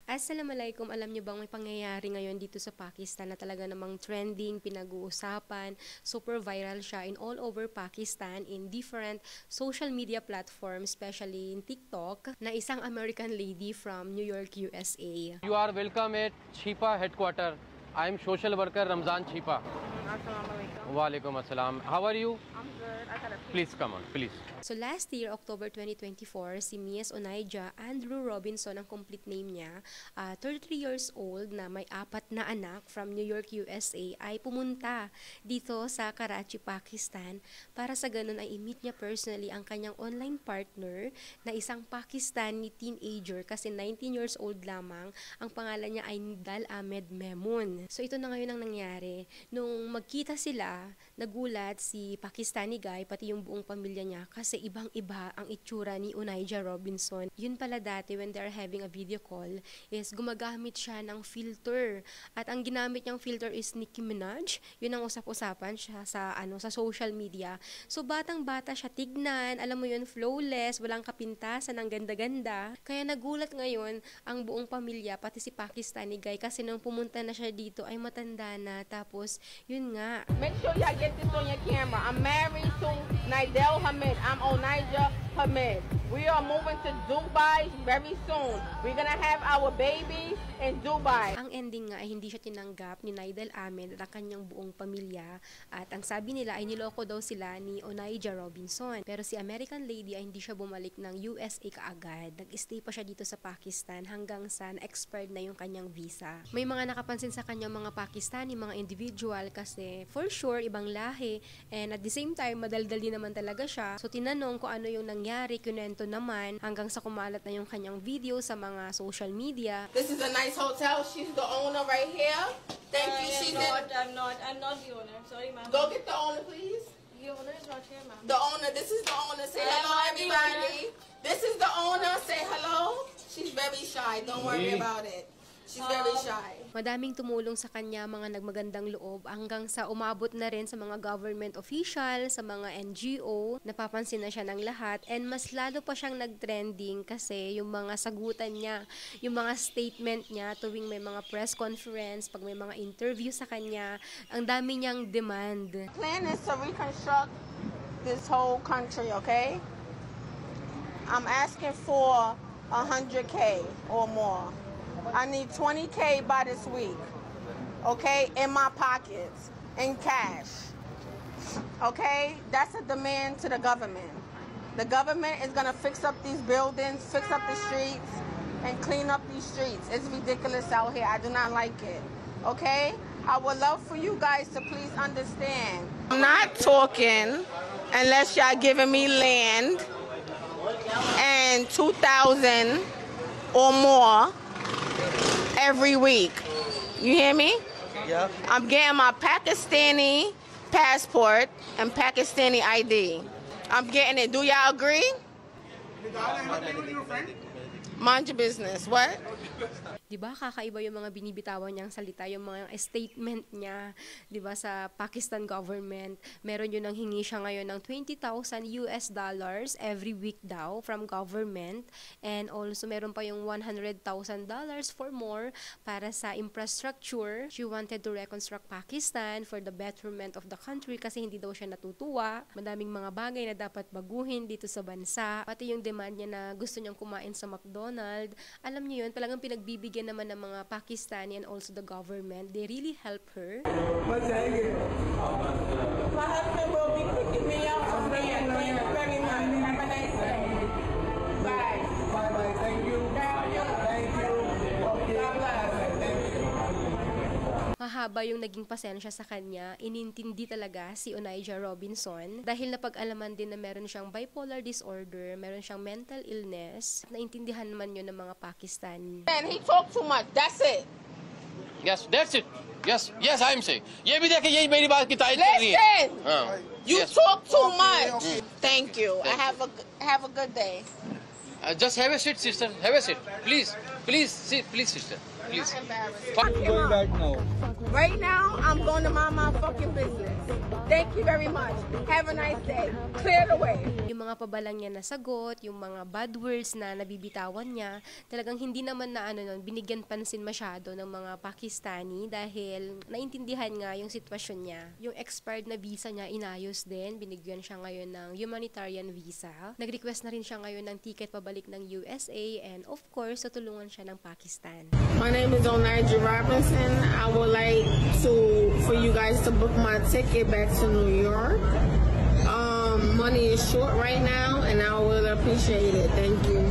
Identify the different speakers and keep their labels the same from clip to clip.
Speaker 1: Assalamualaikum, alam niyo bang may pangyayari ngayon dito sa Pakistan na talaga namang trending, pinag-uusapan, super viral siya in all over Pakistan in different social media platforms, especially in TikTok, na isang American lady from New York, USA.
Speaker 2: You are welcome at Chipa headquarter. I am social worker Ramzan Chipa.
Speaker 3: Assalamualaikum.
Speaker 2: Walaikum assalam. How are you?
Speaker 3: I'm good. I got a
Speaker 2: Please come on, please.
Speaker 1: So last year, October 2024, si Mies Onaija Andrew Robinson, ang complete name niya, 33 years old na may 4 na anak from New York, USA, ay pumunta dito sa Karachi, Pakistan para sa ganun ay i-meet niya personally ang kanyang online partner na isang Pakistani teenager kasi 19 years old lamang. Ang pangalan niya ay Nidal Ahmed Memun. So ito na ngayon ang nangyari. Nung magkita sila, nagulat si Pakistani guy pati yung buong pamilya niya kasi ibang-iba ang itsura ni Onaija Robinson. Yun pala dati when they're having a video call is gumagamit siya ng filter. At ang ginamit niyang filter is Nicki Minaj. Yun ang usap-usapan siya sa social media. So batang-bata siya tignan, alam mo yun, flawless, walang kapintasan, ang ganda-ganda. Kaya nagulat ngayon ang buong pamilya pati si Pakistani guy kasi nung pumunta na siya dito ay matanda na. Tapos yun nga.
Speaker 3: Make sure y'all get this on your camera. I'm married to Nidal Hamid. I'm Onaija Hamid. We are moving to Dubai very soon. We're gonna have our baby in Dubai.
Speaker 1: Ang ending nga ay hindi siya tinanggap ni Nidal Ahmed at ang kanyang buong pamilya. At ang sabi nila ay niloko daw sila ni Onaija Robinson. Pero si American lady ay hindi siya bumalik ng USA kaagad. Nag-stay pa siya dito sa Pakistan hanggang sa na-expired na yung kanyang visa. May mga nakapansin sa kanyang mga Pakistani, mga individual kasi for sure ibang lahi and at the same time madaldal din naman talaga siya. So tinanong kung ano yung nangyari, kunento naman hanggang sa kumalat na yung kanyang video sa mga social media.
Speaker 3: This is a nice hotel. She's the owner right here. Thank you.
Speaker 4: I'm not the owner. Sorry, ma'am.
Speaker 3: Go get the owner, please.
Speaker 4: The owner is not here, ma'am.
Speaker 3: The owner. This is the owner. Say
Speaker 4: I am
Speaker 3: hello,
Speaker 4: not the
Speaker 3: everybody. This is the owner. Say hello. She's very shy. Don't worry about it. She's very shy.
Speaker 1: Madaming tumulong sa kanya, mga nagmagandang loob, hanggang sa umabot na rin sa mga government official, sa mga NGO, napapansin na siya ng lahat, and mas lalo pa siyang nag-trending kasi yung mga sagutan niya, yung mga statement niya tuwing may mga press conference, pag may mga interview sa kanya, ang dami niyang demand.
Speaker 3: Plan is to reconstruct this whole country, okay? I'm asking for 100K or more. I need 20K by this week, okay, in my pockets, in cash, okay? That's a demand to the government. The government is going to fix up these buildings, fix up the streets, and clean up these streets. It's ridiculous out here. I do not like it, okay? I would love for you guys to please understand. I'm not talking unless y'all giving me land and 2,000 or more every week. You hear me?
Speaker 5: Yeah.
Speaker 3: I'm getting my Pakistani passport and Pakistani ID. I'm getting it. Do y'all agree? Mind your business. What?
Speaker 1: Diba, kakaiba yung mga binibitawan niyang salita, yung mga statement niya, diba, sa Pakistan government. Meron yun, hingi siya ngayon ng $20,000 every week daw from government. And also, meron pa yung $100,000 for more para sa infrastructure. She wanted to reconstruct Pakistan for the betterment of the country kasi hindi daw siya natutuwa. Madaming mga bagay na dapat baguhin dito sa bansa. Pati yung demand niya na gusto niyang kumain sa McDonald's. Alam niyo yun, talagang pinagbibigyan naman ng mga Pakistani and also the government. They really help her.
Speaker 3: My husband will be picking me up from there. Thank you very much. Have a nice day. Bye.
Speaker 5: Bye-bye. Thank you. Thank you. Okay.
Speaker 3: God bless.
Speaker 1: Mahaba yung naging pasensya sa kanya, inintindi talaga si Onaija Robinson dahil napag-alaman din na meron siyang bipolar disorder, meron siyang mental illness. Naintindihan naman yun ng mga Pakistani.
Speaker 3: And he talked too much. That's it.
Speaker 2: Yes, that's it. Yes, yes, I am saying. ये भी देखे यही मेरी बात की तारीफ कर रही है.
Speaker 3: Listen. You
Speaker 2: Yes.
Speaker 3: talk too much. Thank you. I have a good day.
Speaker 2: Just have a seat, sister. Have a seat, please. Please, sit, please, sister. please.
Speaker 3: Fuck him
Speaker 5: Going
Speaker 3: up.
Speaker 5: back now.
Speaker 3: Right now, I'm going to mind my fucking business. Thank you very much. Have a nice day. Clear the way.
Speaker 1: Yung mga pabalang niya na sagot, yung mga bad words na nabibitawan niya, talagang hindi naman na binigyan pansin masyado ng mga Pakistani dahil naintindihan nga yung sitwasyon niya. Yung expired na visa niya inayos din, binigyan siya ngayon ng humanitarian visa. Nag-request na rin siya ngayon ng ticket pabalik ng USA and of course, tutulungan siya ng Pakistan.
Speaker 3: My name is Onaija Robinson. I would like for you guys to book my ticket back to New York. Money is short right now and I would appreciate it. Thank you.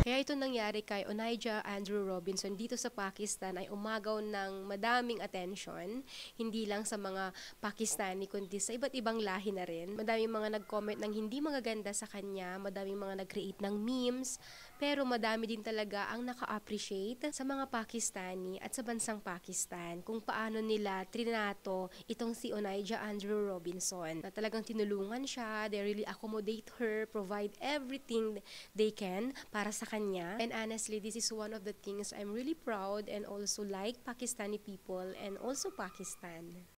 Speaker 1: Kaya ito nangyari kay Onaija Andrew Robinson dito sa Pakistan ay umagaw ng madaming attention, hindi lang sa mga Pakistani kundi sa iba't ibang lahi na rin. Madaming mga nag-comment ng hindi magaganda sa kanya, madaming mga nag-create ng memes, pero madami din talaga ang naka-appreciate sa mga Pakistani at sa bansang Pakistan kung paano nila trinato itong si Onaija Andrew Robinson. Na talagang tinulungan siya, they really accommodate her, provide everything they can para sa kanya. And honestly, this is one of the things I'm really proud and also like Pakistani people and also Pakistan.